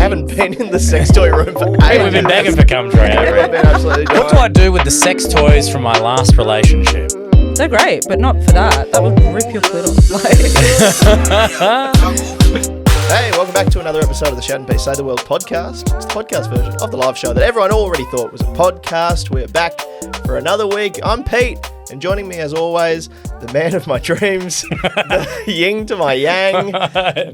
haven't been in the sex toy room for ages. Hey, we've been begging for cum tray. We've been absolutely What do I do with the sex toys from my last relationship? They're great, but not for that. That would rip your clit off. Hey, welcome back to another episode of the Shad Say the World podcast. It's the podcast version of the live show that everyone already thought was a podcast. We're back for another week. I'm Pete, and joining me as always, the man of my dreams, the yin to my yang, the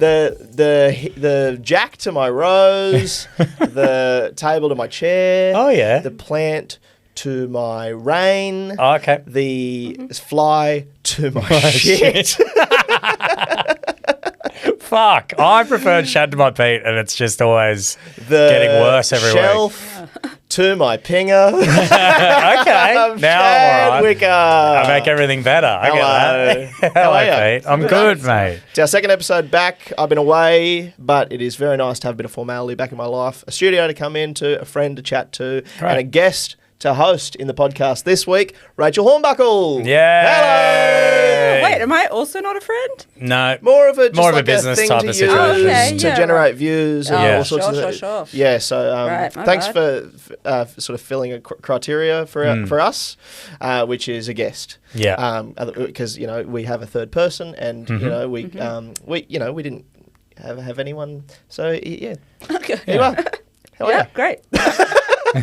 jack to my rose, the table to my chair. Oh, yeah. The plant to my rain. Oh, okay. The fly to my shit. Fuck. I preferred Shad to my Pete, and it's just always getting worse every shelf to my pinger. Okay. Now I'm all right. I make everything better. I get that. Hello, Pete. I'm good, mate. It's our second episode back. I've been away, but it is very nice to have a bit of formality back in my life. A studio to come into, a friend to chat to, and a guest to host in the podcast this week, Rach Hornbuckle. Yeah. Hello. Wait, am I also not a friend? No. More of a business thing type to of use situation. to generate views and all sorts of sure. Yeah, so Right, thanks for sort of filling a criteria for us, which is a guest. Yeah. Because we have a third person, and we didn't have anyone. So yeah. Okay. Here you are. How are you? Great. No,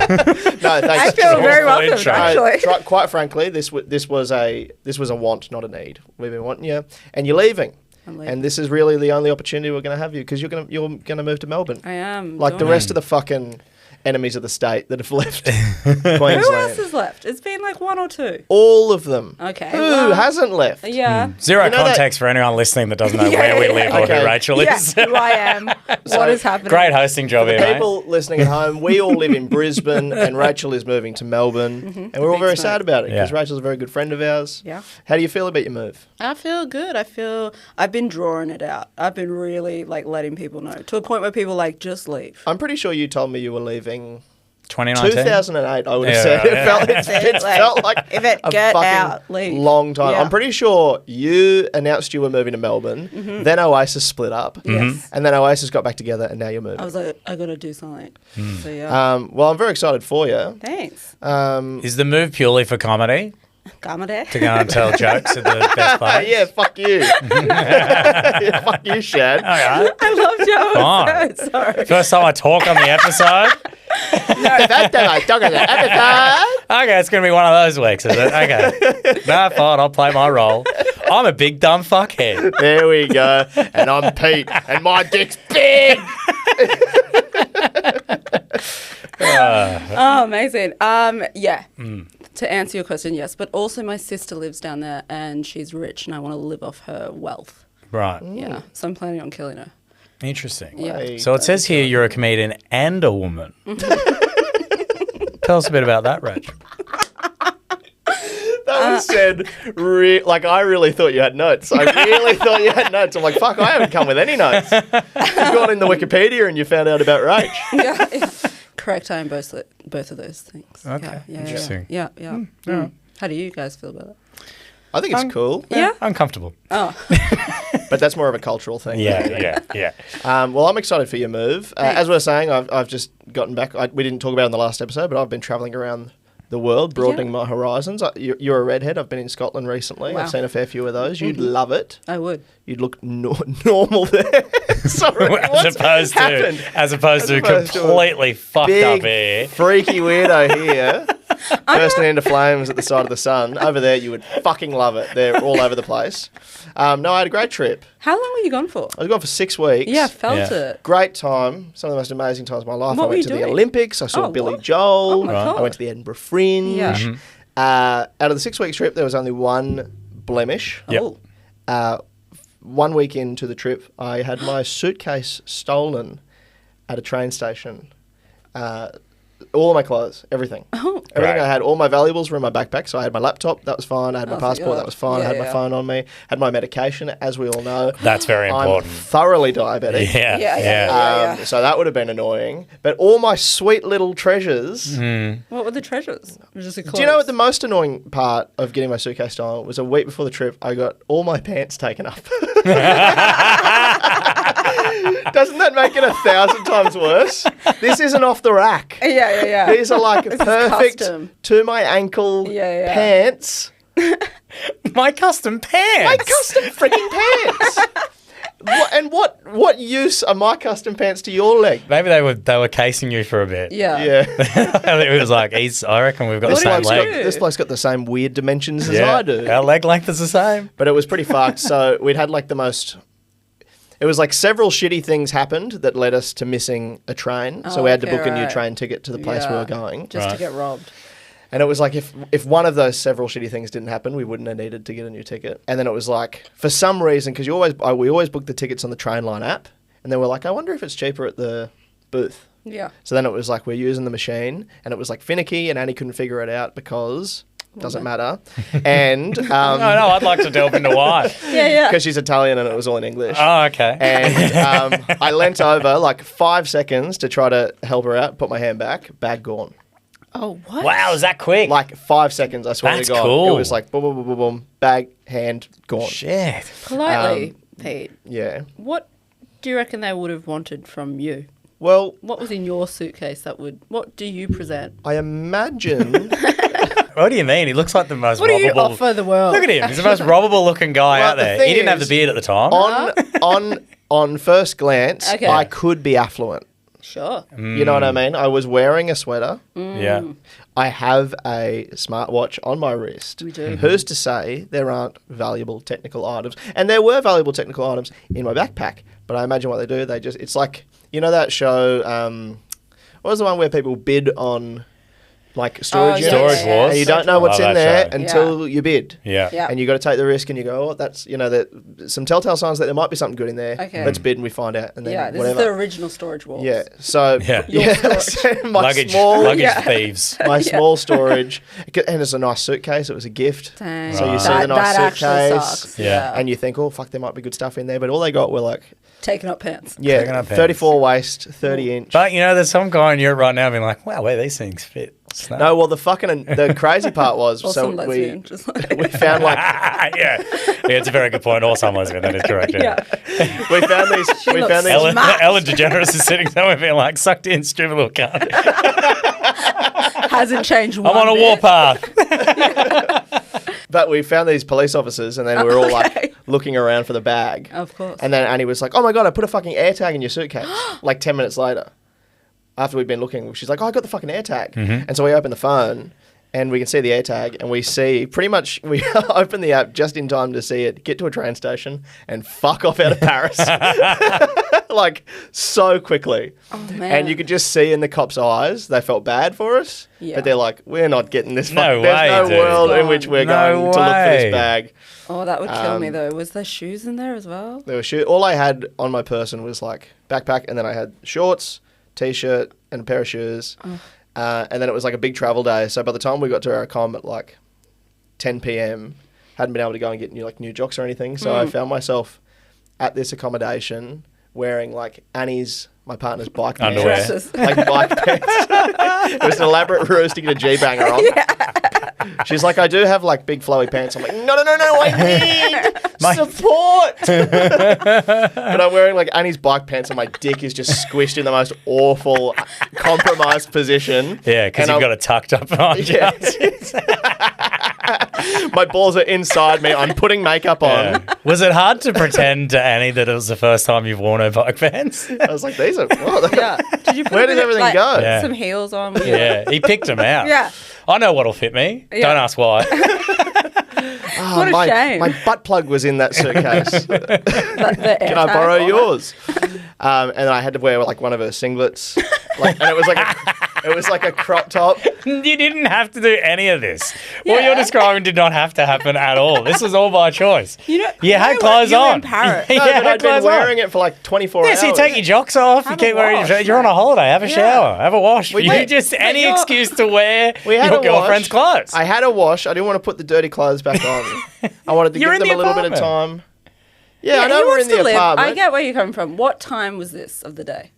thanks. I feel very welcome, actually. Quite frankly, this was a want, not a need. We've been wanting you, and you're leaving. And this is really the only opportunity we're going to have you, because you're gonna move to Melbourne. I am. Like the rest of the fucking enemies of the state that have left Queensland. Who else has left? It's been like one or two. All of them. Okay. Who hasn't left? Yeah. Zero context for anyone listening that doesn't know where we live or who Rachel is. Yeah, who I am. What is happening. Great hosting job here, mate. People listening at home, we all live in Brisbane, and Rachel is moving to Melbourne, and we're all very sad about it, because Rachel's a very good friend of ours. Yeah. How do you feel about your move? I feel good. I've been drawing it out. I've been really letting people know, to a point where people just leave. I'm pretty sure you told me you were leaving 2019? 2008, I would have said. It felt like if it a get fucking out, leave. long time. Yeah. I'm pretty sure you announced you were moving to Melbourne, then Oasis split up, and then Oasis got back together, and now you're moving. I was like, I got to do something. So yeah. Well, I'm very excited for you. Thanks. Is the move purely for comedy? Comedy. To go and tell jokes at the best place? Yeah, fuck you. Yeah, fuck you, Shad. All right. I love jokes. Fine. So sorry. First time I talk on the episode. That time I talk on the episode. Okay, it's going to be one of those weeks, is it? Okay. No, fine, I'll play my role. I'm a big dumb fuckhead. There we go. And I'm Pete, and my dick's big. Oh, amazing. Yeah. To answer your question, yes. But also my sister lives down there, and she's rich, and I want to live off her wealth. Right. Yeah. So I'm planning on killing her. Interesting. Yeah. So it says here you're a comedian and a woman. Tell us a bit about that, Rach. That was said, I really thought you had notes. I really thought you had notes. I'm like, fuck, I haven't come with any notes. You've gone in the Wikipedia and you found out about Rach. Yeah. Correct. I am both of those things. Okay. Yeah. Interesting. Yeah. How do you guys feel about it? I think it's cool. Yeah. Uncomfortable. Oh. But that's more of a cultural thing. Yeah. Well, I'm excited for your move. As we were saying, I've just gotten back. We didn't talk about it in the last episode, but I've been travelling around the world, broadening my horizons. You're a redhead. I've been in Scotland recently. Wow. I've seen a fair few of those. You'd love it. I would. You'd look normal there. Sorry, as opposed to completely fucked up here. Freaky weirdo here. Bursting into flames at the side of the sun. Over there, you would fucking love it. They're all over the place. No, I had a great trip. How long were you gone for? I was gone for 6 weeks. Yeah, I felt it. Great time. Some of the most amazing times of my life. What I went were to you the doing? Olympics. I saw Billy what? Joel. Oh my God. I went to the Edinburgh Fringe. Yeah. Out of the 6 week trip, there was only one blemish. Oh. 1 week into the trip, I had my suitcase stolen at a train station. All of my clothes, everything. Oh. Everything Right. I had, all my valuables were in my backpack. So I had my laptop, that was fine. I had my passport, that was fine. I had my phone on me. Had my medication, as we all know. That's very important. I'm thoroughly diabetic. Yeah. So that would have been annoying. But all my sweet little treasures. What were the treasures? Just a Do you know what the most annoying part of getting my suitcase stolen was? A week before the trip, I got all my pants taken up. Doesn't that make it 1,000 times worse? This isn't off the rack. Yeah. These are like This is perfect custom. to my ankle pants. My custom pants. My custom freaking pants. What use are my custom pants to your leg? Maybe they were casing you for a bit. Yeah. It was like, I reckon we've got the same leg. This bloke's got the same weird dimensions as I do. Our leg length is the same. But it was pretty fucked. So we'd had like the most... It was like several shitty things happened that led us to missing a train. So we had to book a new train ticket to the place we were going. Just to get robbed. And it was like if one of those several shitty things didn't happen, we wouldn't have needed to get a new ticket. And then it was like, for some reason, because we always book the tickets on the Trainline app. And then we're like, I wonder if it's cheaper at the booth. Yeah. So then it was like, we're using the machine. And it was like finicky and Annie couldn't figure it out because... Doesn't matter. And No, I'd like to delve into why. Yeah. Because she's Italian and it was all in English. Oh, okay. And I leant over like 5 seconds to try to help her out, put my hand back, bag gone. Oh, what? Wow, is that quick? Like 5 seconds, I swear That's to God. cool. It was like boom, boom, boom, boom, boom, bag, hand, gone. Shit. Politely, Pete, Yeah. what do you reckon they would have wanted from you? Well, What was in your suitcase what do you present? I imagine... What do you mean? He looks like the most What do robbable. you offer the world? Look at him. He's the most robbable looking guy Well, out the there. thing He didn't have is, the beard at the time. on first glance, Okay. I could be affluent. Sure. You know what I mean? I was wearing a sweater. Yeah. I have a smartwatch on my wrist. We do. Who's to say there aren't valuable technical items? And there were valuable technical items in my backpack. But I imagine what they do, it's like, you know that show, what was the one where people bid on like storage units? Storage wars. And you don't know what's Oh, in that there show. until you bid. Yeah. Yeah. And you got to take the risk and you go, oh, that's, some telltale signs that there might be something good in there. Okay. Let's bid and we find out. And then Yeah, this whatever. is the original storage wall. Yeah. So, Yeah. my Luggage small... thieves. My small storage, and it's a nice suitcase. It was a gift. Dang. So you see That- the nice that actually suitcase, sucks. Yeah. and you think, oh fuck, there might be good stuff in there. But all they got were like, Taking up pants. Taking up pants. 34 waist, 30 inch. But, there's some guy in Europe right now being like, wow, where these things fit. Snap. No, well, the crazy part was, Or so some lesbian. Just like, we found like yeah, it's a very good point. Or some lesbian, that is correct. Yeah. we found these looks Ellen, Smash. Ellen DeGeneres is sitting somewhere being like, sucked in, stupid little cunt. hasn't changed I'm on a warpath. But we found these police officers, and then we were all like looking around for the bag. Of course. And then Annie was like, "Oh my god, I put a fucking air tag in your suitcase." Like 10 minutes later, after we'd been looking, she's like, "Oh, I got the fucking air tag." And so we open the phone, and we can see the air tag, and we see pretty much we open the app just in time to see it get to a train station and fuck off out of Paris, like so quickly. Oh, man. And you could just see in the cops' eyes they felt bad for us, Yeah. but they're like, "We're not getting this. No way, There's no dude. world in which we're No going to look for way. this bag." Oh, that would kill me though. Was there shoes in there as well? There were all I had on my person was like backpack, and then I had shorts, t-shirt, and a pair of shoes. And then it was like a big travel day. So by the time we got to our comm at like 10 p.m, hadn't been able to go and get new jocks or anything. So I found myself at this accommodation wearing like my partner's bike pants. Underwear. Dresses. Like bike pants. It was an elaborate ruse to get a G-banger on. She's like, I do have like big flowy pants. I'm like, no, I need support. But I'm wearing like Annie's bike pants and my dick is just squished in the most awful, compromised position. Yeah, because you've got it tucked up behind you. Yeah. My balls are inside me. I'm putting makeup on. Yeah. Was it hard to pretend to Annie that it was the first time you've worn her bike pants? I was like, these are... What? Yeah. Did you put Where a bit did of, everything like, go? Yeah. Some heels on? Yeah, he picked them out. Yeah. I know what'll fit me. Yeah. Don't ask why. What a shame. My butt plug was in that suitcase. Can Can I borrow yours? And I had to wear like one of her singlets, and it was like a crop top. You didn't have to do any of this. What Yeah. you're describing did not have to happen at all. This was all by choice. You had clothes you were on. in Paris. You No, had but I'd been clothes wearing on. it for like 24 Yeah, hours. so you take your jocks off. Have You a keep wearing. wash, You're on a holiday. Have a shower. Have a wash. We You did. just any you're- excuse to wear We had your a girlfriend's wash. clothes. I had a wash. I didn't want to put the dirty clothes back on. I wanted to You're give in them a the little bit of apartment. time. Yeah, I know he we're wants in the to live. apartment I get where you're coming from. What time was this of the day?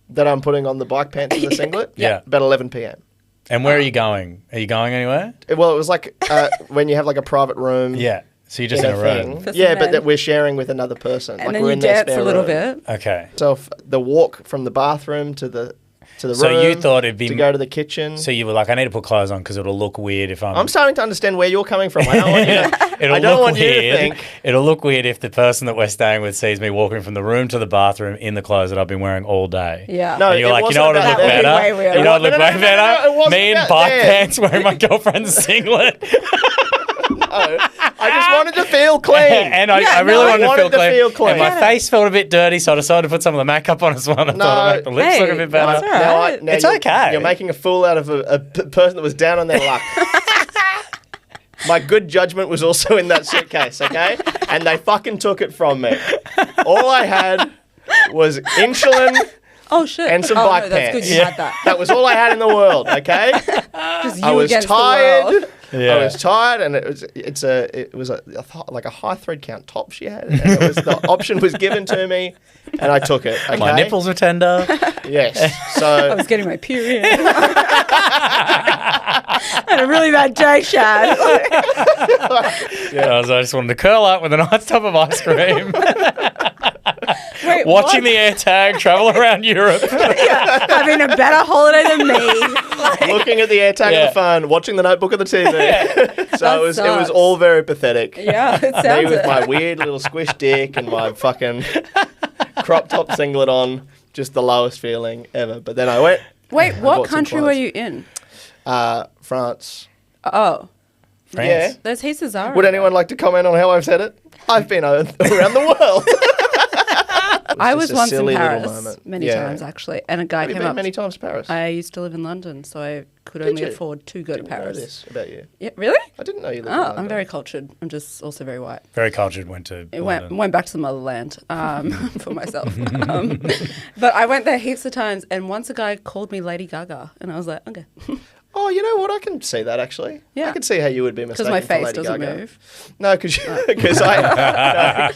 that I'm putting on the bike pants and the singlet. Yeah. About 11 p.m. And where are you going? Are you going anywhere? Well, it was like when you have like a private room. Yeah. So you're just in a room. Yeah, but that we're sharing with another person. And like then we're you in their dance spare a little room. bit. Okay. So the walk from the bathroom to the room. So you thought it'd be to go to the kitchen. So you were like, I need to put clothes on because it'll look weird if I'm starting to understand where you're coming from. I don't want you to, I don't want you to think. It'll look weird if the person that we're staying with sees me walking from the room to the bathroom in the clothes that I've been wearing all day. Yeah. No, and you're like, you know what would look That would be better? way weirder. You know what would look way No, better? Me in about bike that. pants wearing my girlfriend's singlet. I just wanted to feel clean. And I really wanted to feel clean. And my Yeah. face felt a bit dirty, so I decided to put some of the makeup on as well. I thought I'd make the lips look a bit better. That's all right. Now It's you're, okay. You're making a fool out of a person that was down on their luck. My good judgment was also in that suitcase, okay? And they fucking took it from me. All I had was insulin Oh, shit. and some no, bike pants. That's good you had that. That was all I had in the world, okay? Just you I was against tired. the world. Yeah. I was tired, and it was like a high thread count top she had, and it was, the option was given to me, and I took it. Okay? My nipples were tender. Yes. I So was getting my period. I had a really bad day, Shad. I just wanted to curl up with a nice tub of ice cream. Wait, Watching what? the air tag travel around Europe. Having a better holiday than me. looking at the AirTag on the phone, watching the notebook of the TV. So it was sucks. all very pathetic. Yeah, it Me sounds with it. my weird little squish dick and my fucking crop top singlet on, just the lowest feeling ever. But then I went. Wait, I what bought some country were clothes. you in? France. Oh, France. Yeah. there's heaps of Zara. Would anyone like to comment on how I've said it? I've been around the world. I was just a once in silly little Paris moment. many Yeah. times actually, and a guy Have you came been up. many times to Paris? I used to live in London, so I could Did only you? afford to go to Didn't know Paris. this about you. Yeah, really? I didn't know you lived in Oh, London. I'm very cultured. I'm just also very white. Very cultured, went to It London. went back to the motherland for myself. But I went there heaps of times, and once a guy called me Lady Gaga, and I was like, okay. Oh, you know what? I can see that actually. Yeah. I can see how you would be mistaken Because my for face Lady doesn't Gaga. move. No, because I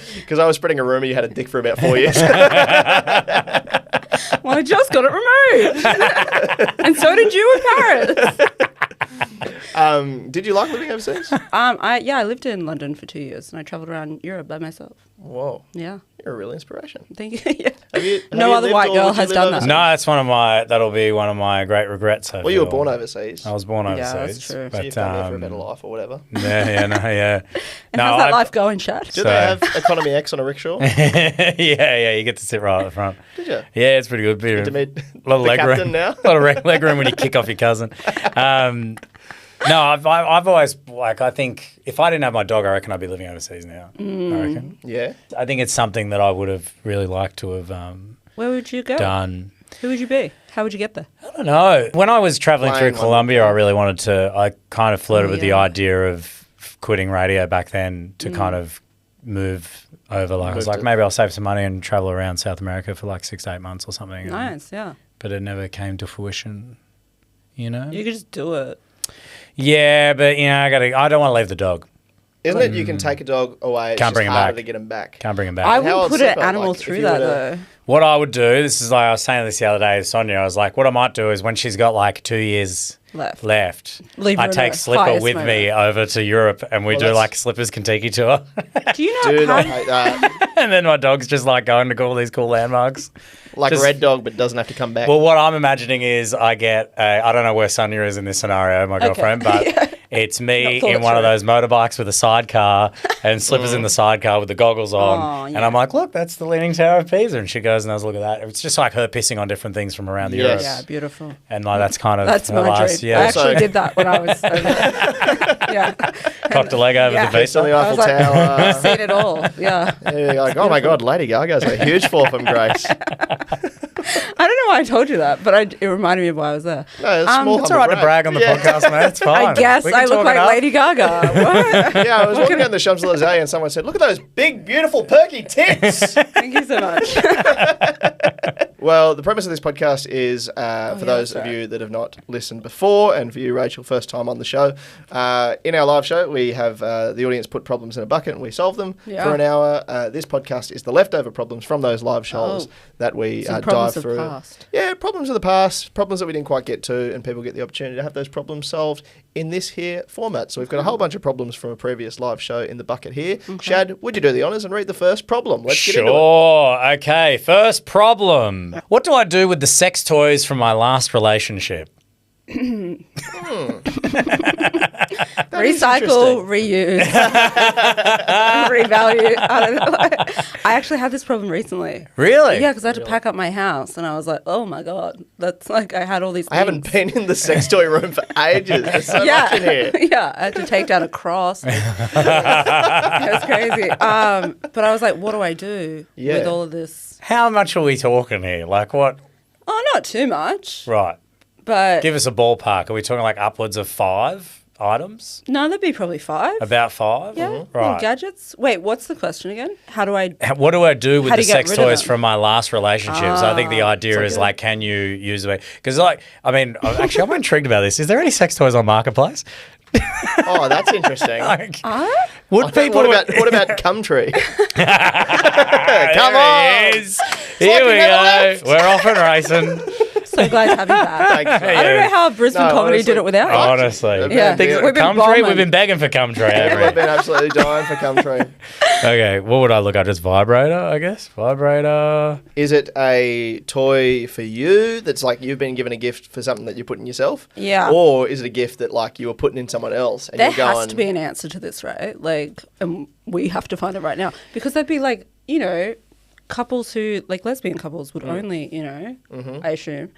was spreading a rumor you had a dick for about 4 years. Well, I just got it removed. And so did you in Paris. Did you like living overseas? I lived in London for 2 years, and I travelled around Europe by myself. Whoa, Yeah. you're a real inspiration. Thank you. Yeah. Have No you other lived white or girl would you has live done that. overseas? No, that'll be one of my great regrets. Well, you were born overseas. I was born Yeah, overseas. that's true. But, So you've come here for a better life or whatever. yeah. And No, how's that I- life going, Shad? Did they have Economy X on a rickshaw? yeah, you get to sit right at the front. Did you? Yeah, it's pretty good. Get to meet A lot of the leg captain room. now? A lot of leg room when you kick off your cousin. No, I've always, I think if I didn't have my dog, I reckon I'd be living overseas now. I reckon. Yeah. I think it's something that I would have really liked to have Where would you go? done. Who would you be? How would you get there? I don't know. When I was traveling Flying through one. Colombia, I kind of flirted with the yeah. idea of quitting radio back then to kind of move over. Like I was Moved like, it. maybe I'll save some money and travel around South America for like 6 to 8 months or something. and- Nice, yeah. But it never came to fruition, you know? You could just do it. Yeah, but I don't want to leave the dog. Isn't it you can take a dog away, it's Can't just bring him harder back. to get him back? Can't bring him back. I How wouldn't old put an Slipper, animal like, if through you that, were to- though. What I would do, this is like I was saying this the other day to Sonia, I was like, what I might do is when she's got like 2 years Left. Leave her I in take the Slipper highest with me moment. over to Europe and we do that's- like Slipper's Kentucky tour. Do you know Dude, I how... hate that. And then my dog's just like going to all these cool landmarks. Like Just- Red Dog, but doesn't have to come back. Well, what I'm imagining is I get, I don't know where Sonia is in this scenario, my girlfriend, but Yeah. it's me Not thought in one of through. those motorbikes with a sidecar and Slipper's in the sidecar with the goggles on. Oh, And yeah. I'm like, look, that's the Leaning Tower of Pisa. And she goes and has a look at that. It's just like her pissing on different things from around Yes. Europe. Yeah, beautiful. And like that's kind of That's the my last, dream. yeah. I actually Also- did that when I was over there. Yeah. Cocked a leg over Yeah. the It's on the visa. I Eiffel was like, Tower. I've seen it all. Yeah. You're like, oh my God, Lady Gaga's a huge fall from grace. I don't know why I told you that, but it reminded me of why I was there. No, it's small It's all right to brag on the podcast, mate. It's fine. I guess We can I look talk it like up. Lady Gaga. What? Yeah, I was walking down the Champs-Elysees and someone said, look at those big, beautiful, perky tits. Thank you so much. Well, the premise of this podcast is, for those of you that have not listened before, and for you, Rachel, first time on the show, in our live show, we have the audience put problems in a bucket and we solve them for an hour. This podcast is the leftover problems from those live shows that we dive through. Past. Yeah, problems of the past, problems that we didn't quite get to, and people get the opportunity to have those problems solved in this here format. So we've got a whole bunch of problems from a previous live show in the bucket here. Shad, would you do the honours and read the first problem? Let's get into it. Sure. Okay. First problem. What do I do with the sex toys from my last relationship? Recycle, reuse, revalue. I don't know. I actually had this problem recently. Really? Yeah, because I had to pack up my house, and I was like, "Oh my god, that's like I had all these." I haven't been in the sex toy room for ages. There's so much in here. Yeah, I had to take down a cross. It was crazy. But I was like, "What do I do with all of this?" How much are we talking here? Like what? Oh, not too much. Right. But give us a ballpark. Are we talking like upwards of 5 items? No, that'd be probably 5. About 5? Yeah. Mm-hmm. Right. Gadgets. Wait, what's the question again? What do I do with the sex rid of toys them? from my last relationship? So I think the idea is like, can you use it? Because I'm intrigued about this. Is there any sex toys on Marketplace? Oh, that's interesting. Would people? What about Cumtree? Come on! Here we go. We're off and racing. So glad to have you back. Thanks, I don't know how Brisbane comedy did it without us. Honestly. Yeah. We've been begging for Cumtree. We've been absolutely dying for Cumtree. Okay, what would I look at? Just vibrator, I guess? Vibrator. Is it a toy for you that's like you've been given a gift for something that you're putting yourself? Yeah. Or is it a gift that like you were putting in someone else? And There you're going, has to be an answer to this, right? Like, and we have to find it right now. Because there'd be like, couples who, like lesbian couples would only, I assume.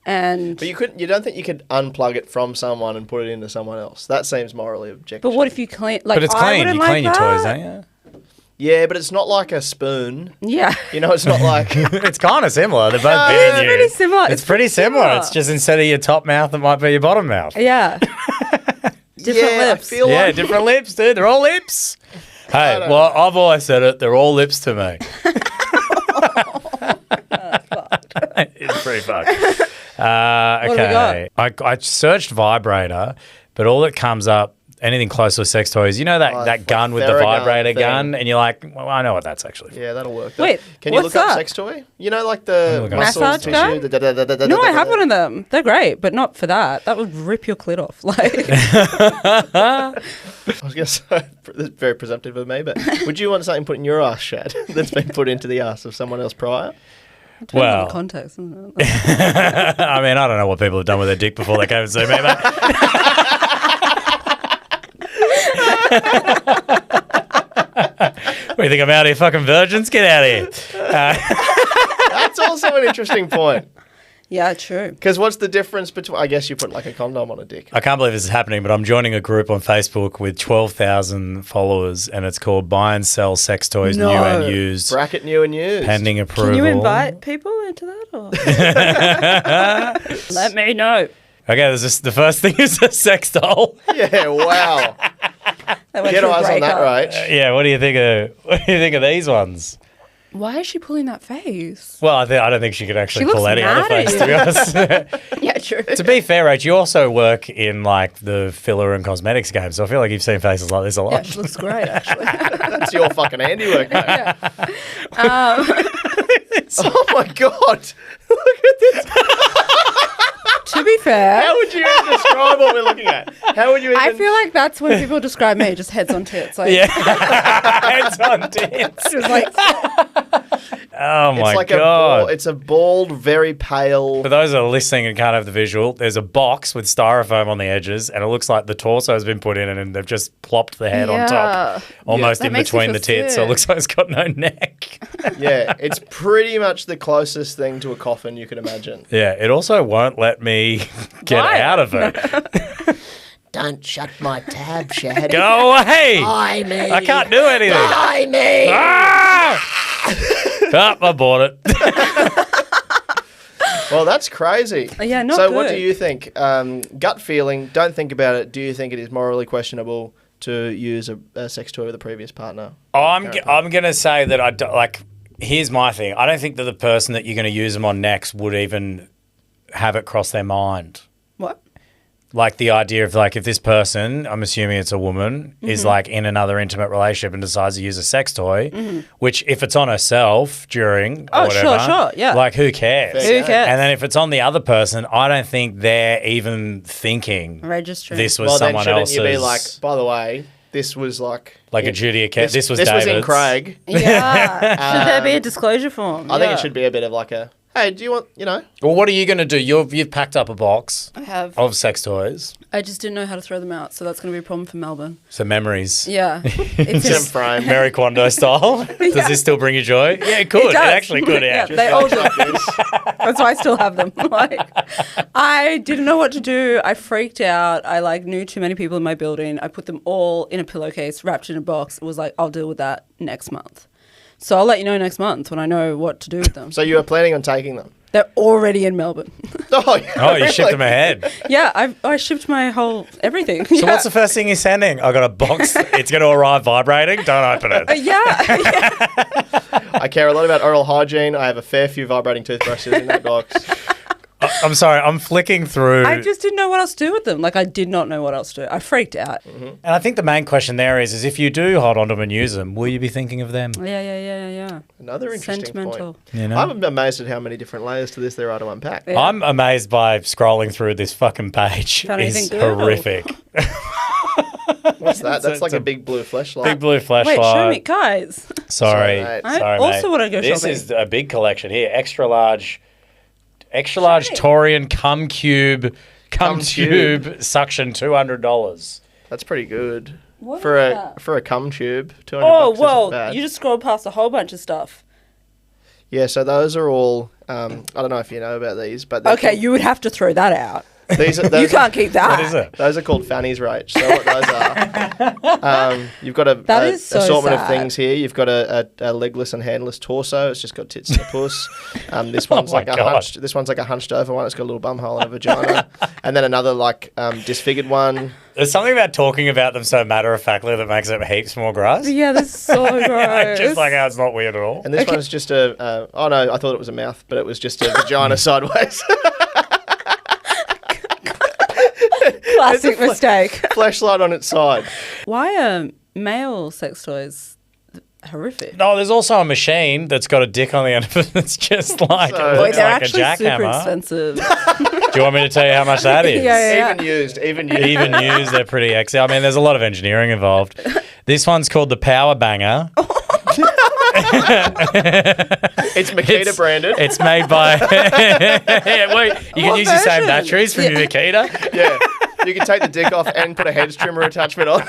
And but you don't think you could unplug it from someone and put it into someone else? That seems morally objectionable. But what if you clean? Like, But it's clean. You clean your toys, don't you? Yeah, but it's not like a spoon. Yeah. It's not like... It's kind of similar. They're both being It's pretty similar. It's pretty similar. It's just instead of your top mouth, it might be your bottom mouth. Yeah. Different lips. I feel like... different lips, dude. They're all lips. Hey, well, I've always said it. They're all lips to me. It's pretty fucked. Okay. What have we got? I searched vibrator, but all that comes up, anything close to a sex toy, is that gun with the vibrator gun, and you're like, well, I know what that's actually for. Yeah, that'll work. Wait, can you what's look up that? sex toy? Like the muscles massage tissue? gun? No, I have one of them. They're great, but not for that. That would rip your clit off. Like, I was going to say, that's very presumptive of me, but would you want something put in your ass, Shad, that's been put into the ass of someone else prior? depends on the context, isn't it? I mean, I don't know what people have done with their dick before they came and see me, mate. What do you think I'm out here fucking virgins? Get out of here. That's also an interesting point. Yeah, true. Because what's the difference between... I guess you put like a condom on a dick. I can't believe this is happening, but I'm joining a group on Facebook with 12,000 followers, and it's called Buy and Sell Sex Toys New and Used. Bracket new and used. Pending approval. Can you invite people into that? Or? Let me know. Okay, the first thing is a sex doll. Yeah, wow. Get eyes on that, Rach. Yeah, what do you think of these ones? Why is she pulling that face? Well, I don't think she could actually She pull looks any other mad at face, you. to be honest. Yeah, true. To be fair, Rach, you also work in like the filler and cosmetics game, so I feel like you've seen faces like this a lot. Yeah, she looks great, actually. That's your fucking handiwork, mate. Yeah. Oh my God. Look at this. To be fair, How would you even describe what we're looking at? How would you even... I feel like that's when people describe me, just heads on tits. Like, Yeah, hands on tits. just like, Oh my it's like God. it's a bald, very pale... For those that are listening and can't have the visual, there's a box with styrofoam on the edges, and it looks like the torso has been put in, and they've just plopped the head on top, almost That in makes me between feel the tits. So it sick. looks like it's got no neck. Yeah, it's pretty much the closest thing to a coffin you could imagine. Yeah, it also won't let me get Why? out of it. Don't shut my tab, Shad. Go away! Buy me. I can't do anything. Buy me. Ah! Oh, I bought it. Well, that's crazy. Yeah, not So what good. do you think? Gut feeling, don't think about it. Do you think it is morally questionable to use a sex toy with a previous partner? I'm going to say that I don't, like, here's my thing. I don't think that the person that you're going to use them on next would even have it cross their mind. What? Like the idea of like if this person, I'm assuming it's a woman, is like in another intimate relationship and decides to use a sex toy, which if it's on herself during or whatever, sure, yeah. like who cares? Who cares? And then if it's on the other person, I don't think they're even thinking Registering. this was Well, then someone shouldn't else's. you be like, by the way, this was like a duty of care. This was this was David's. in Craig. Yeah. Should there be a disclosure form? I think it should be a bit of like a, hey, do you want, Well, what are you going to do? You've packed up a box I have. of sex toys. I just didn't know how to throw them out, so that's going to be a problem for Melbourne. So memories. Yeah. It's Jim just, frame. Mary Kondo style. Does this still bring you joy? Yeah, it could. It, does. actually could, yeah. They all do. Like this. That's why I still have them. Like, I didn't know what to do. I freaked out. I like knew too many people in my building. I put them all in a pillowcase, wrapped in a box. It was like, I'll deal with that next month. So I'll let you know next month when I know what to do with them. So you were planning on taking them? They're already in Melbourne. Oh, You shipped them ahead. Yeah, I shipped my whole everything. So what's the first thing you're sending? I got a box. It's going to arrive vibrating. Don't open it. Yeah. I care a lot about oral hygiene. I have a fair few vibrating toothbrushes in that box. I'm sorry. I'm flicking through. I just didn't know what else to do with them. Like, I did not know what else to do. I freaked out. And I think the main question there is if you do hold on to them and use them, will you be thinking of them? Yeah. Another interesting Sentimental. point. You know? I'm amazed at how many different layers to this there are to unpack. Yeah. I'm amazed by scrolling through this fucking page. Found anything It's good? horrific. What's that? That's It's like a a big blue flashlight. Big blue flashlight. Wait, show me. Guys. Sorry. Sorry, mate. I Sorry, also mate. wanna go This shopping. is a big collection here. Extra large Torian cum cube suction $200. That's pretty good. What for is a that? for a cum tube, $200 Oh, isn't well, bad. you just scrolled past a whole bunch of stuff. Yeah, so those are all. I don't know if you know about these, but they're Okay, called- you would have to throw that out. these are, You those, can't keep that. What is it? those are called fannies, Rach. So what those are, you've got a is so assortment of sad. things here. You've got a legless and handless torso. It's just got tits and a puss. This one's my like a God. hunched. This one's like a hunched over one. It's got a little bum hole and a vagina, and then another like disfigured one. There's something about talking about them so matter-of-factly that makes it heaps more gross. Yeah, that's so gross. Just like how it's not weird at all. And this one's just a. Oh no, I thought it was a mouth, but it was just a vagina sideways. Classic mistake. Flashlight on its side. Why are male sex toys horrific? No, there's also a machine that's got a dick on the end of it that's just like, So- it Wait, looks they're like a actually super jackhammer. expensive. Do you want me to tell you how much that is? Yeah. Even used. Even used, they're pretty exy. I mean, there's a lot of engineering involved. This one's called the Power Banger. It's Makita branded. It's made by. Yeah, wait, you can What use the same version? batteries from your Makita. Yeah. You can take the dick off and put a hedge trimmer attachment on.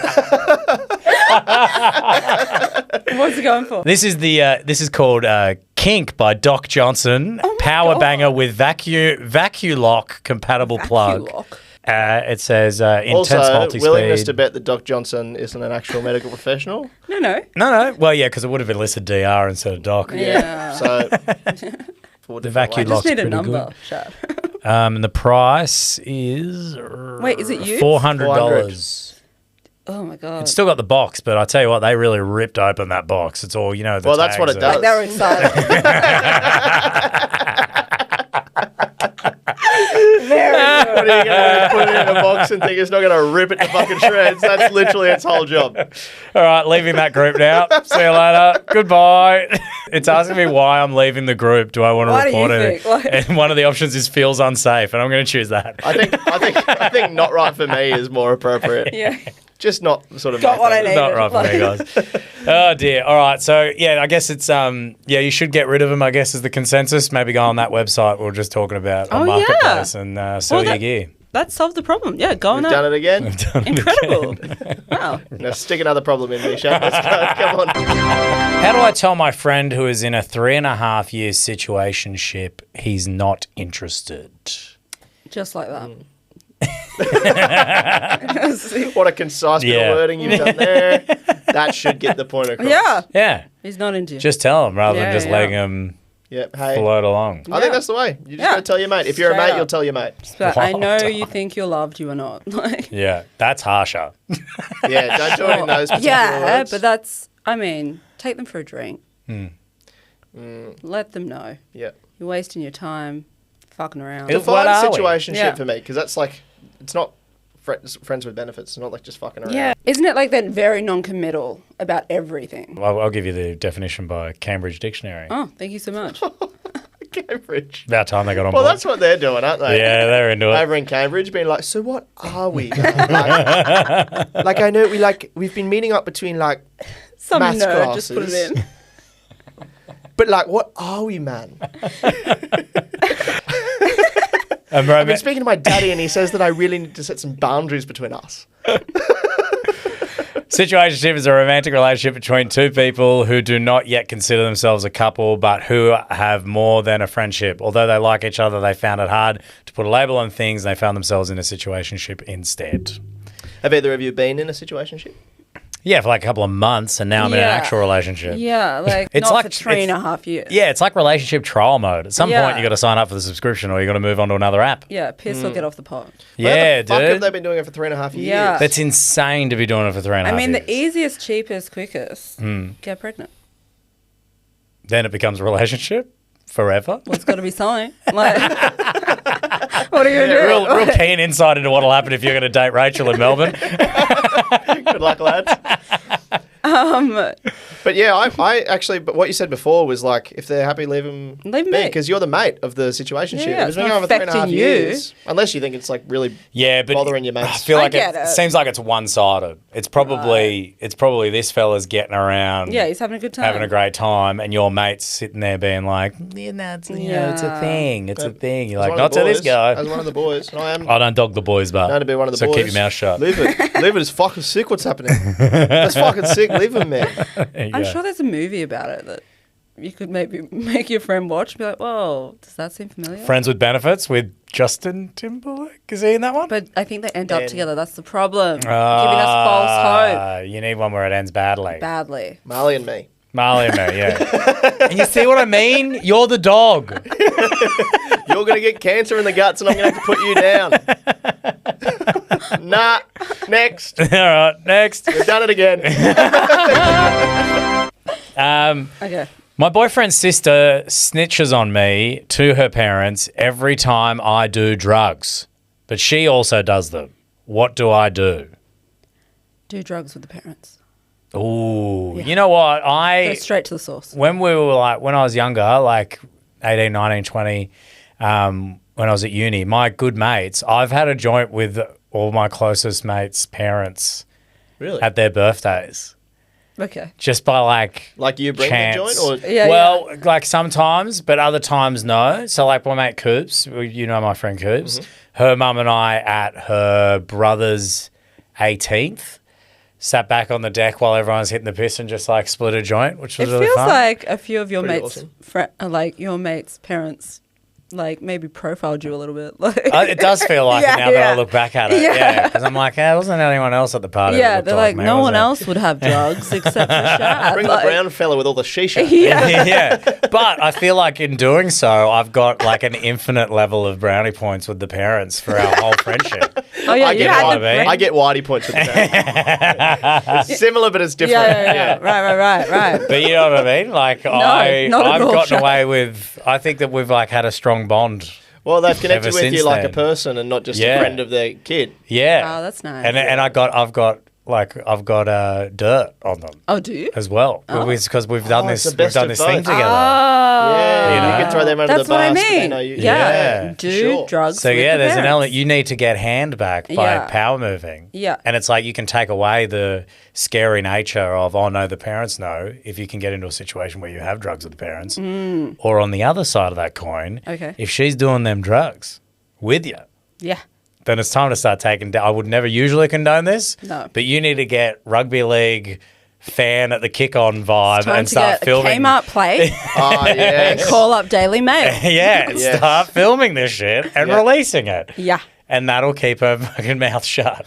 What's it going for? This is called Kink by Doc Johnson. Oh my Power God. Banger with vacuum lock compatible plug. Vacuum-lock. It says intense Also, multi-speed. willingness to bet that Doc Johnson isn't an actual medical professional. No. No. Well, yeah, because it would have been listed DR instead of Doc. Yeah. So, four The different vacuum ways. lock- Just need a pretty number, good. Shad. And the price is Wait, is it used? $400. Oh my god. It's still got the box, but I tell you what, they really ripped open that box. It's all, the Well, that's what tags it are- does. They were excited. Very good. What are you going to put it in a box and think it's not going to rip it to fucking shreds? That's literally its whole job. All right, leaving that group now. See you later. Goodbye. It's asking me why I'm leaving the group. Do I want to Why do report you it? think? Like- And one of the options is feels unsafe, and I'm going to choose that. I think not right for me is more appropriate. Yeah. Just not sort of. Got my what I thing. need. Not right for me, guys. Oh dear. All right. So yeah, I guess it's you should get rid of them. I guess is the consensus. Maybe go on that website we were just talking about on Oh, yeah. Marketplace and sell your that- gear. That solved the problem. Yeah, go on We've that. done it again. Incredible. Wow. Now stick another problem in me, Shad. Let's go. Come on. How do I tell my friend who is in a 3.5-year situationship he's not interested? Just like that. What a concise bit Yeah. of wording you've done there. That should get the point across. Yeah. Yeah. He's not into you. Just tell him rather than Yeah, just yeah. letting him Yep. Hey. float along. I think that's the way. You just Yeah. got to tell your mate. If you're a Straight mate, up. you'll tell your mate. But I Wow, know Tom. you think you're loved, you are not. Like, Yeah, that's harsher. Yeah, don't do it in those particular yeah, words. but that's, I mean, take them for a drink. Let them know. Yeah. You're wasting your time fucking around. Define are we? situationship Yeah. for me, because that's like, it's not friends with benefits. It's not like just fucking around. Yeah. Isn't it like that very non-committal about everything? I'll give you the definition by Cambridge Dictionary. Oh, thank you so much. Cambridge. About time they got on Well, board. that's what they're doing, aren't they? Yeah, they're into it. Over in Cambridge, being like, so what are we? Like I know we've been meeting up between like Some maths nerd just put classes. it in. But like, what are we, man? And I've been speaking to my daddy, and he says that I really need to set some boundaries between us. Situationship is a romantic relationship between two people who do not yet consider themselves a couple, but who have more than a friendship. Although they like each other, they found it hard to put a label on things, and they found themselves in a situationship instead. Have either of you been in a situationship? Yeah, for like a couple of months, and now I'm in an Yeah. actual relationship. Yeah, like It's not like- for 3.5 years. Yeah, it's like relationship trial mode. At some Yeah. point, you got to sign up for the subscription, or you got to move on to another app. Yeah, piss or get off the pot. Yeah, Where the fuck have dude. they been doing it for 3.5 years? Yeah. That's insane to be doing it for 3.5 I mean, years. the easiest, cheapest, quickest, get pregnant. Then it becomes a relationship forever. Well, it's got to be something. Like, what are you going to do? Real keen insight into what'll happen if you're going to date Rachel in Melbourne. Good luck, lads. But yeah, I actually, but what you said before was like, if they're happy, leave them Leave 'em be. because you're the mate of the situationship. Yeah, If it's been not going for 3.5 affecting you. years, unless you think it's like really Yeah, but bothering your mates. I feel like get it it. seems like it's one-sided. It's probably this fella's getting around, Yeah, he's having a good time. having a great time, and your mate's sitting there being like, "Yeah, no, it's, you know, it's a Yeah. thing. It's a thing." You're As like, one "Not of the to this boys, guy." As one of the boys. And I am I don't dog the boys, but known to be one of the so boys. keep your mouth shut. Leave it. Leave it. It's fucking sick what's happening. That's fucking sick. Leave him, man. There you I'm go. sure there's a movie about it that you could maybe make your friend watch and be like, whoa, does that seem familiar? Friends with Benefits with Justin Timberlake. Is he in that one? But I think they end up And- together. That's the problem. Giving us false You need one where it ends badly. hope. Badly. Marley and me. Marley and me, yeah. And you see what I mean? You're the dog. You're going to get cancer in the guts and I'm going to have to put you down. Nah. Next. All right, next. We've done it again. Okay. My boyfriend's sister snitches on me to her parents every time I do drugs, but she also does them. What do I do? Do drugs with the parents. Ooh, you know what? Go straight to the source. When I was younger, like 18, 19, 20, when I was at uni, my good mates, I've had a joint with all my closest mates' parents Really? at their birthdays. Okay. Just by Like you bring chance. the joint? Or Yeah, well, like sometimes, but other times no. So like my mate Coops, you know my friend Coops, her mum and I at her brother's 18th sat back on the deck while everyone's hitting the piss and just like split a joint, which was It really feels fun. like a few of your Pretty mates, awesome. like your mates' parents, like maybe profiled you a little bit. Like, It does feel like Yeah, it now that yeah. I look back at it. Yeah. Yeah, because I'm like, there wasn't anyone else at the party. yeah, that they're looked like, me, no was one there? else would have drugs except for Shad. bring Like, the brown fella with all the shisha. Yeah. Yeah, but I feel like in doing so, I've got like an infinite level of brownie points with the parents for our whole friendship. Oh yeah, I you get had what the I mean. brain- I get whitey points with that. It's similar, but it's different. Yeah. Right. But you know what I mean? Like not at I've all, gotten Shad. away with. I think that we've like had a strong bond. Well, they've connected Ever with you since like then. a person and not just Yeah. a friend of their kid. Yeah. Oh, that's nice. And I've got dirt on them Oh, do you? as well because we've done it's this the best thing of together. both. Oh, Yeah, You know? you can throw them under that's the what I bus. But they mean. know you. Yeah, do sure. drugs. So with yeah, the there's an parents. element you need to get hand back by Yeah. power moving. Yeah. And it's like you can take away the scary nature of, oh no, the parents know, if you can get into a situation where you have drugs with the parents. Or on the other side of that coin, Okay. if she's doing them drugs with you, Yeah. then it's time to start taking I would never usually condone this. No. But you need to get rugby league fan at the kick-on vibe Time and to start get filming. a Kmart plate Oh, yes. call up Daily Mail. Yeah, Yes. start filming this shit and Yeah. releasing it. Yeah. And that'll keep her fucking mouth shut.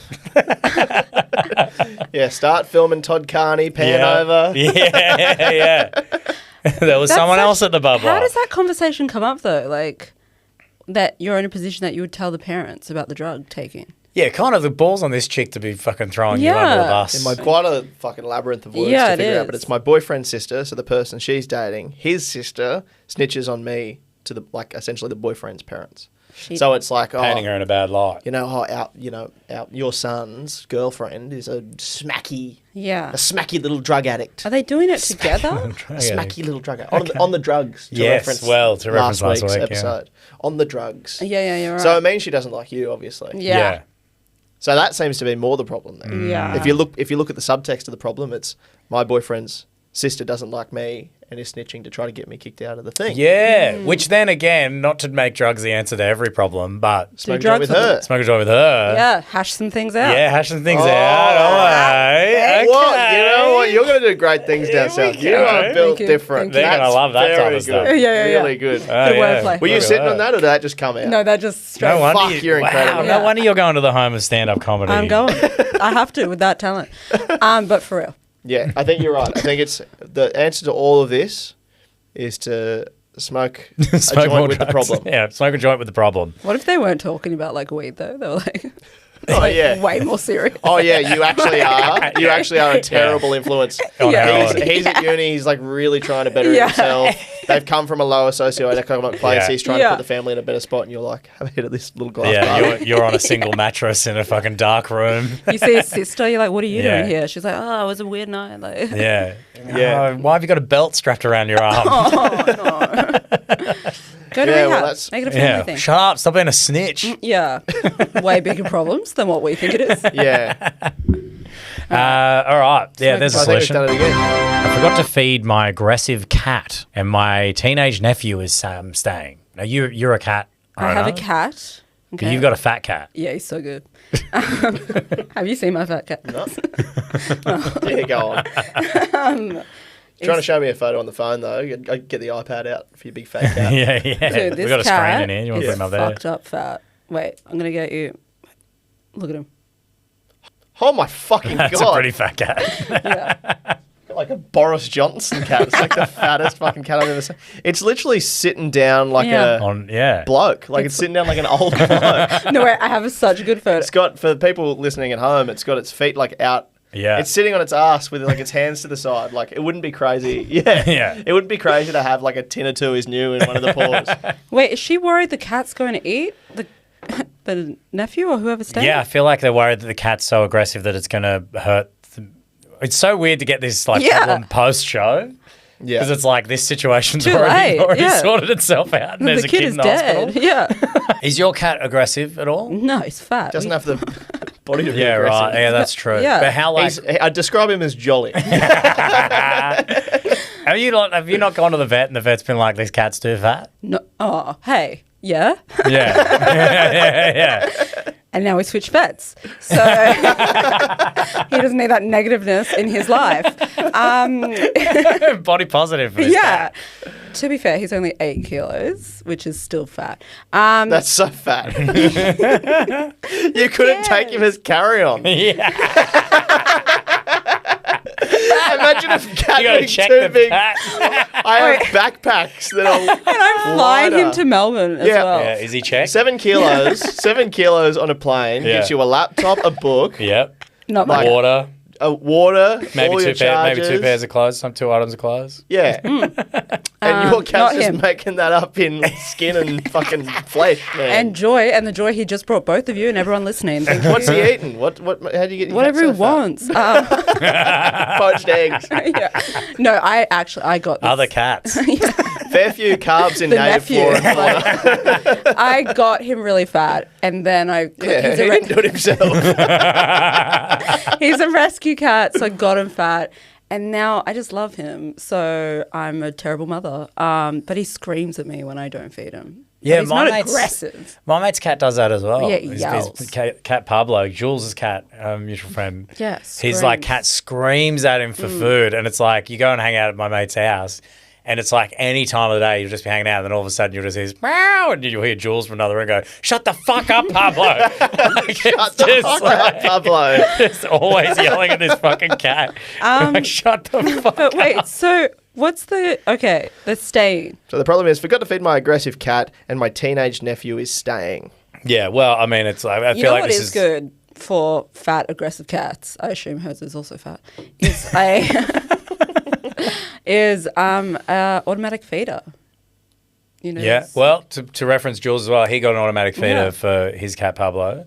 Yeah, start filming Todd Carney, pan over. Yeah. There was That's someone such- else at the bubble. How does that conversation come up though? Like that you're in a position that you would tell the parents about the drug taking. Yeah, kind of the balls on this chick to be fucking throwing you under the Yeah. bus. In my quite a fucking labyrinth of words Yeah, to it figure out, but is. it's my boyfriend's sister, so the person she's dating, his sister snitches on me to the essentially the boyfriend's parents. So it's like, Painting her in a bad light. you know how your son's girlfriend is a smacky little drug addict. Are they doing it together? Smacky little drug addict. On the drugs. Yes, to reference last week's week, episode. On the drugs. Yeah, you're right. So it means she doesn't like you, obviously. Yeah. So that seems to be more the problem there. Yeah. If you look at the subtext of the problem, it's my boyfriend's sister doesn't like me and is snitching to try to get me kicked out of the thing. Yeah, which then again, not to make drugs the answer to every problem, but Smoke a joint with drugs with her. it. smoke a joint with her. Yeah, hash some things out. Yeah, hash some things Oh, out. All right. What? Okay. You know what? You're going to do great things down Here we south. You go. are built Thank you. different. Thank you. They're gonna That's love that type very of stuff. good. Yeah. Really good. Good wordplay. Were you Look at sitting on that or did that just come out? No, that just straight. No wonder Fuck, you're incredible. Wow, Yeah. no wonder you're going to the home of stand-up comedy. I'm going. I have to with that talent. But for real. Yeah, I think you're right. I think it's the answer to all of this is to smoke a Smoke joint more with the drugs. problem. Yeah, smoke a joint with the problem. What if they weren't talking about like weed though? They were like, Oh yeah. way more serious. Oh yeah, you actually are. You actually are a terrible influence. On Yeah. heroin. He's at uni. He's like really trying to better Yeah. himself. They've come from a lower socioeconomic place. Yeah. He's trying to Yeah. put the family in a better spot, and you're like, have a hit of this little glass. Yeah, bottle. you're on a single mattress in a fucking dark room. You see his sister, you're like, what are you Yeah. doing here? She's like, oh, it was a weird night. Like, Yeah. Yeah. Why have you got a belt strapped around your arm? go to Yeah, well, rehab. that's- Make it a family Yeah. thing. Shut up. Stop being a snitch. Yeah. Way bigger problems than what we think it is. Yeah. All right. Yeah, there's a I think we've solution. done it again. I forgot to feed my aggressive cat, and my teenage nephew is staying. Now, you're a cat. I have a owner, cat. but Okay. You've got a fat cat. Yeah, he's so good. Have you seen my fat cat? Yeah, go on. Trying to show me a photo on the phone though. I'd get the iPad out for your big fat cat. Yeah. Dude, this We've got a cat screen in here. You want to is put him up there? fucked up fat. Wait, I'm gonna get you. Look at him. Oh my fucking That's god! a pretty fat cat. Yeah. Like a Boris Johnson cat. It's like the fattest fucking cat I've ever seen. It's literally sitting down like Yeah. a bloke. Like it's sitting down like an old bloke. No, wait, I have such a good photo. It's got, for people listening at home, it's got its feet like out. Yeah. It's sitting on its ass with like its hands to the side. Like it wouldn't be crazy. Yeah. Yeah. It wouldn't be crazy to have like a tin or two is new in one of the paws. Wait, is she worried the cat's going to eat the nephew or whoever's staying? Yeah, I feel like they're worried that the cat's so aggressive that it's going to hurt. It's so weird to get this like Yeah. problem post show. Yeah. Because it's like this situation's Too already late, yeah. sorted itself out, and there's The a kid kid is in the dead. hospital. Yeah. Is your cat aggressive at all? No, he's fat. Doesn't have the body to be Yeah, aggressive. right. Yeah, that's true. Yeah. But how like I'd describe him as jolly. have you not gone to the vet and the vet's been like, this cat's too fat? No. Oh, hey. Yeah. Yeah. yeah. And now we switch vets. So he doesn't need that negativeness in his life. Body positive for this Yeah. cat. To be fair, he's only 8 kilos, which is still fat. That's so fat. You couldn't take him as carry-on. Imagine if cat You gotta being check too the big. cat. I have backpacks that are And I'm flying him to Melbourne as Yeah. well. Yeah, is he checked? 7 kilos. 7 kilos on a plane Yeah. gets you a laptop, a book, Yep. Not my Water. water, Maybe all your maybe charges. 2 pairs of clothes, some 2 items of clothes. Yeah. And your not cat's just him. making that up in skin and fucking flesh, man. And joy, and the joy he just brought both of you and everyone listening. Thank you. What's he eating? How do you get your Whatever he cat so fat? wants. Poached eggs. Yeah. No, I got this. Other cats. Fair few carbs in The native nephew. flora and fauna. Like, I got him really fat, and then I Yeah, he's, he a didn't do it himself. he's a rescue cat, so I got him fat, and now I just love him. So I'm a terrible mother, but he screams at me when I don't feed him. Yeah, But he's my not mate's- aggressive. My mate's cat does that as well. Yeah, he His yells. cat Pablo, Jules' cat, mutual friend. Yeah, His like screams. cat screams at him for food, and it's like you go and hang out at my mate's house, and it's like any time of the day you'll just be hanging out, and then all of a sudden you'll just hear this, meow, and you'll hear Jules from another room go, "Shut the fuck up, Pablo!" Like, Shut the fuck up, Pablo. Just always yelling at this fucking cat. Like, shut the fuck But wait, up. so what's the staying? So the problem is, forgot to feed my aggressive cat, and my teenage nephew is staying. Yeah, well, I mean, it's like, I You feel know like what this is good for fat, aggressive cats? I assume hers is also fat. Is a automatic feeder. You know. Yeah, this- well, to reference Jules as well, he got an automatic feeder Yeah. for his cat Pablo,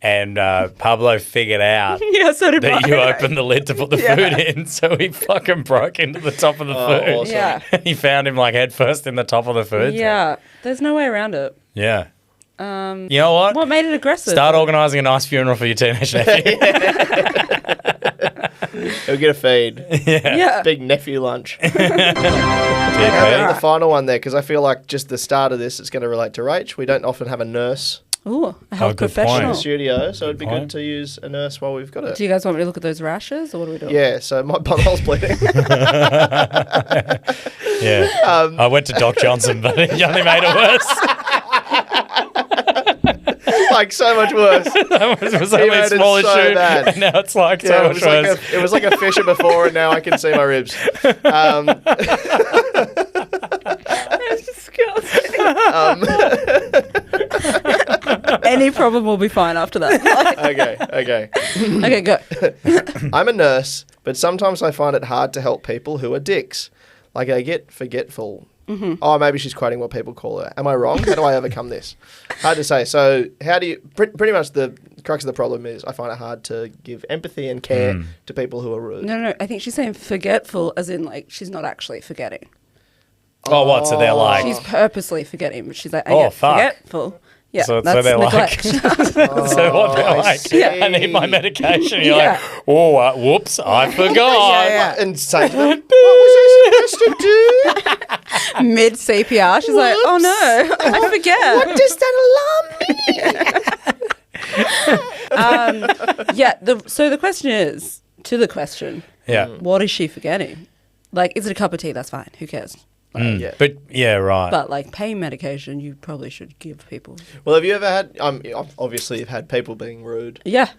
and Pablo figured out Yeah, so did that mine. you open the lid to put the food in, so he fucking broke into the top of the food. awesome. Yeah. He found him like head first in the top of the food. Yeah, there's no way around it. Yeah. You know what? What made it aggressive? Start organising a nice funeral for your teenage nephew. He'll get a feed. Yeah. Big nephew lunch. DP. The final one there, because I feel like just the start of this is going to relate to Rach. We don't often have a nurse Ooh, a health good point. in the professional. studio, so it'd be point. good to use a nurse while we've got it. Do you guys want me to look at those rashes, or what are we doing? Yeah, so my bumhole's bleeding. Yeah. I went to Doc Johnson, but he only made it worse. Like, so much worse. It was He only made a it smaller so shoe, bad. and now it's like Yeah, so it much was like worse. it was like a fisher before, and now I can see my ribs. That's disgusting. Any problem will be fine after that. Okay. Okay, go. I'm a nurse, but sometimes I find it hard to help people who are dicks. Like, I get forgetful. Mm-hmm. Oh, maybe she's quoting what people call her. Am I wrong? How do I overcome this? Hard to say. So how do you... Pretty much the crux of the problem is I find it hard to give empathy and care to people who are rude. No. I think she's saying forgetful, as in like she's not actually forgetting. Oh, what? So they're like... She's purposely forgetting, but she's like, Oh, I get fuck. forgetful. Yeah, So that's they're neglect. so what they're I like, see. I need my medication. You're Yeah. like, oh, whoops, I forgot. Yeah. And say to them, what was I supposed to do? Mid CPR, she's like, oh no, I forget. What does that alarm mean? Yeah. So the question is, to the question, Yeah. what is she forgetting? Like, is it a cup of tea? That's fine. Who cares? Yeah. But, yeah, right. But like pain medication, you probably should give people. Well, have you ever had... obviously, you've had people being rude. Yeah.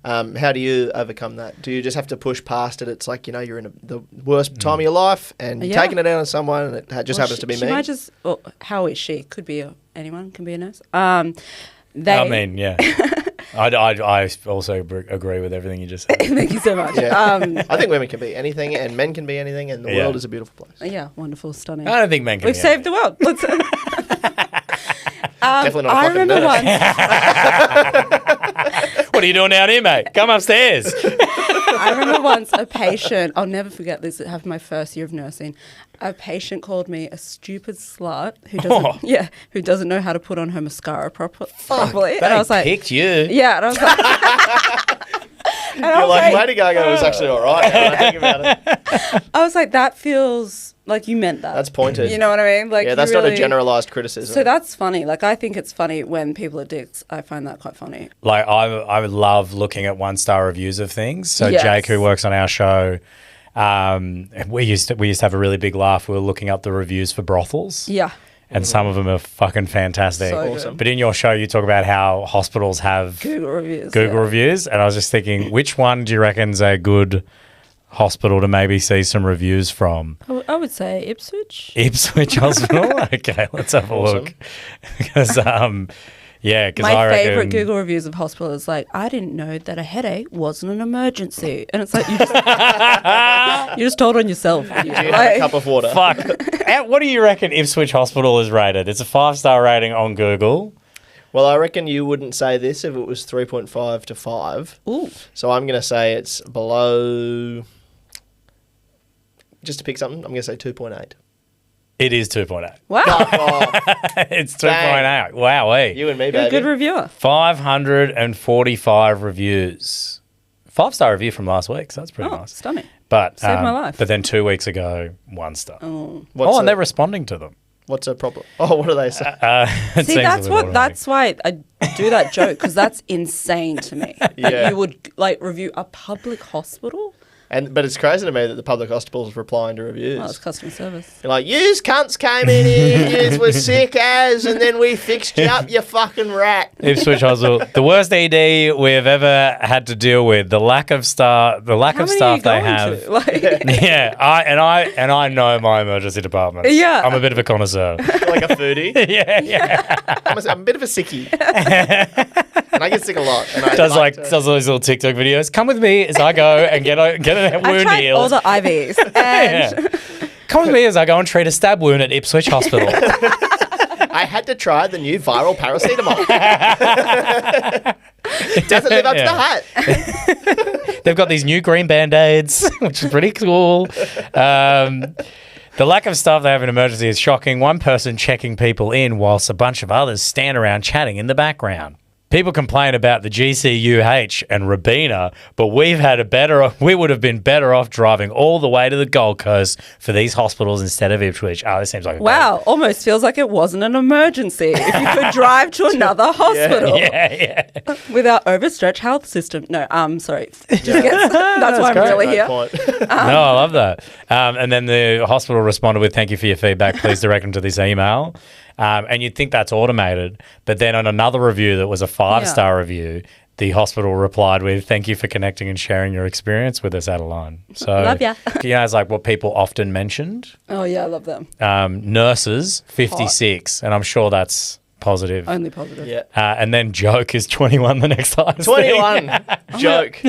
How do you overcome that? Do you just have to push past it? It's like, you're in the worst time of your life and you're Yeah. taking it out on someone and it just happens to be she me. might just. Oh, how is she? Could be anyone. Can be a nurse. I mean, yeah. I also agree with everything you just said. Thank you so much. Yeah. I think women can be anything and men can be anything and the Yeah. world is a beautiful place. Yeah, wonderful, stunning. I don't think men can We've be saved the world. Let's. Definitely not a I fucking remember nurse. once. What are you doing down here, mate? Come upstairs. I remember once a patient. I'll never forget this. It happened my first year of nursing. A patient called me a stupid slut who doesn't. Oh. Yeah, who doesn't know how to put on her mascara properly. They And I was like, picked you. yeah, and I was like. And I You're was like, Lady Gaga was actually all right. Now that I think about it. I was like, that feels like you meant that. That's pointed. You know what I mean? Like, Yeah, that's you not a really- generalised criticism. So that's funny. Like, I think it's funny when people are dicks. I find that quite funny. Like, I would love looking at 1-star reviews of things. So Yes. Jake, who works on our show, we used to have a really big laugh. We were looking up the reviews for brothels. Yeah. And some of them are fucking fantastic. So good. Awesome. But in your show, you talk about how hospitals have Google reviews. Google yeah. reviews. And I was just thinking, which one do you reckon's a good hospital to maybe see some reviews from? I would say Ipswich. Ipswich Hospital? Okay, let's have a look. Because, because My I reckon... favourite Google reviews of hospital is like, I didn't know that a headache wasn't an emergency. And it's like, you just told on yourself. Do you have a cup of water? Fuck. What do you reckon Ipswich Hospital is rated? It's a 5-star rating on Google. Well, I reckon you wouldn't say this if it was 3.5 to 5. Ooh. So I'm going to say it's below... Just to pick something, I'm going to say 2.8. It is 2.8. Wow. Oh, It's 2.8. Wowee. you and me, You're baby. a good reviewer. 545 reviews. 5-star review from last week, so that's pretty Oh, nice. stunning. But Saved my life. But then 2 weeks ago, 1 star. What's and a- they're responding to them. What's a problem? Oh, what do they say? It See, seems a that's little what. That's why I do that joke, because that's insane to me. Yeah. That you would like review a public hospital. But it's crazy to me that the public hospital's replying to reviews. Oh, it's customer service. They're like, yous cunts came in here, yous were sick as, and then we fixed you up, you fucking rat. Ipswich Hospital. The worst ED we've ever had to deal with. The lack of staff. The lack How of many staff are you they going have. to? Like, Yeah, I know my emergency department. Yeah. I'm a bit of a connoisseur. Like a foodie. yeah. I'm a bit of a sickie. And I get sick a lot. And I Does like to- does all these little TikTok videos. Come with me as I go and get a I wound tried all healed. the IVs. And Yeah. Come with me as I go and treat a stab wound at Ipswich Hospital. I had to try the new viral paracetamol. It doesn't live up to the hype. They've got these new green band-aids, which is pretty cool. The lack of staff they have in emergency is shocking. One person checking people in whilst a bunch of others stand around chatting in the background. People complain about the GCUH and Rabina, but we would have been better off driving all the way to the Gold Coast for these hospitals instead of Ipswich. Oh, this seems like a wow, almost feels like it wasn't an emergency. If you could drive to another hospital Yeah. with our overstretched health system. No, sorry. That's why I'm really Great here. point. No, I love that. And then the hospital responded with, "Thank you for your feedback. Please direct them to this email." And you'd think that's automated. But then on another review that was a 5-star review, the hospital replied with, "Thank you for connecting and sharing your experience with us, Adeline." So, Love ya. It's like what people often mentioned. Oh, yeah, I love them. Nurses, 56. And I'm sure that's positive. Only positive. Yeah. And then joke is 21 the next highest 21. thing. Joke.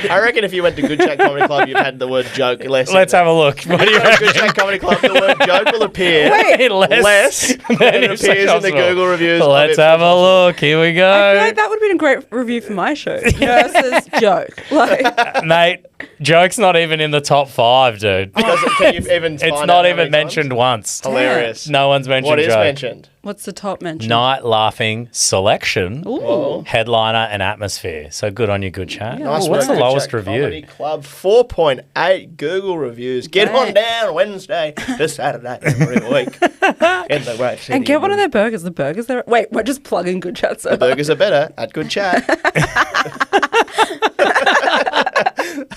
I reckon if you went to Good Chat Comedy Club, you've had the word joke less. Let's have a look. What do you Good reckon? Chat Comedy Club, the word joke will appear less than it Ipswich appears in the Hospital. Google reviews. of Let's Ipswich have a Hospital. look. Here we I feel go. like that would have been a great review for my show. Nurses joke. Like, Mate, joke's not even in the top 5, dude. Can you even It's find not out how even many mentioned times? once. Hilarious. No one's mentioned What is joke. mentioned? what's the top mention? Night laughing selection, Ooh. headliner, and atmosphere. So good on you, Good Chat. Nice What's work, the Good lowest Chat Comedy review? Club 4.8 Google reviews. Get Right. on down Wednesday to Saturday every week in the great city. And get one of their burgers. The burgers there. Wait, we're just plugging Good Chat. So The burgers are better at Good Chat.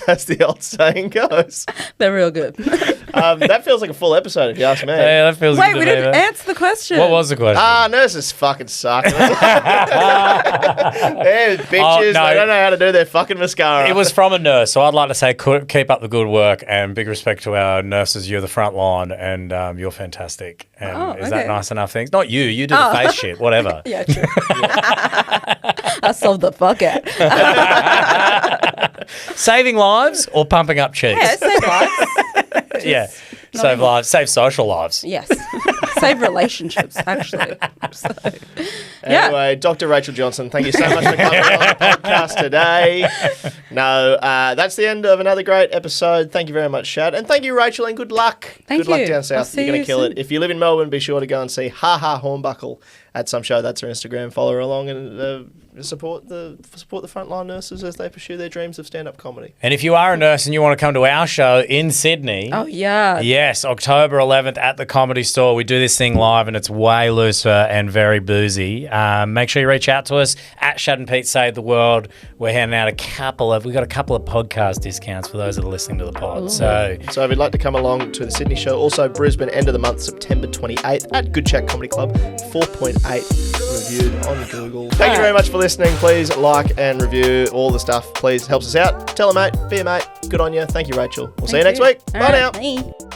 As the old saying goes. they're real good. That feels like a full episode, if you ask me. Yeah, that feels Wait, good we to me, didn't man. answer the question. What was the question? Nurses fucking suck. They're bitches. no. They don't know how to do their fucking mascara. It was from a nurse, so I'd like to say keep up the good work and big respect to our nurses. You're the front line and you're fantastic. And is that okay. nice enough things? Not you. You do the face shit, whatever. Yeah, true. I sold the fuck out. Saving lives or pumping up cheeks? Yeah, save lives. Yeah. not Save even- lives. Save social lives. Yes. Save relationships, actually. So, yeah. Anyway, Dr. Rachel Johnson, thank you so much for coming on the podcast today. No, that's the end of another great episode. Thank you very much, Shad. And thank you, Rachel, and good luck. Thank good luck you. down I'll south. see You're going you to kill soon. it. If you live in Melbourne, be sure to go and see HaHa.Hornbuckle at some show. That's her Instagram. Follow her along and support the frontline nurses as they pursue their dreams of stand-up comedy. And if you are a nurse and you want to come to our show in Sydney, Oh, yeah. yes, October 11th at the Comedy Store. We do this thing live and it's way looser and very boozy. Make sure you reach out to us at Shad and Pete Save the World. We're handing out we've got a couple of podcast discounts for those that are listening to the pod. So So if you'd like to come along to the Sydney show, also Brisbane, end of the month, September 28th at Good Chat Comedy Club, 4.8 reviewed on Google. Thank you very much for listening. Please like and review all the stuff. Please helps us out. Tell a mate, be a mate. Good on you. Thank you, Rachel. We'll see you next week. All Bye right, now. bye.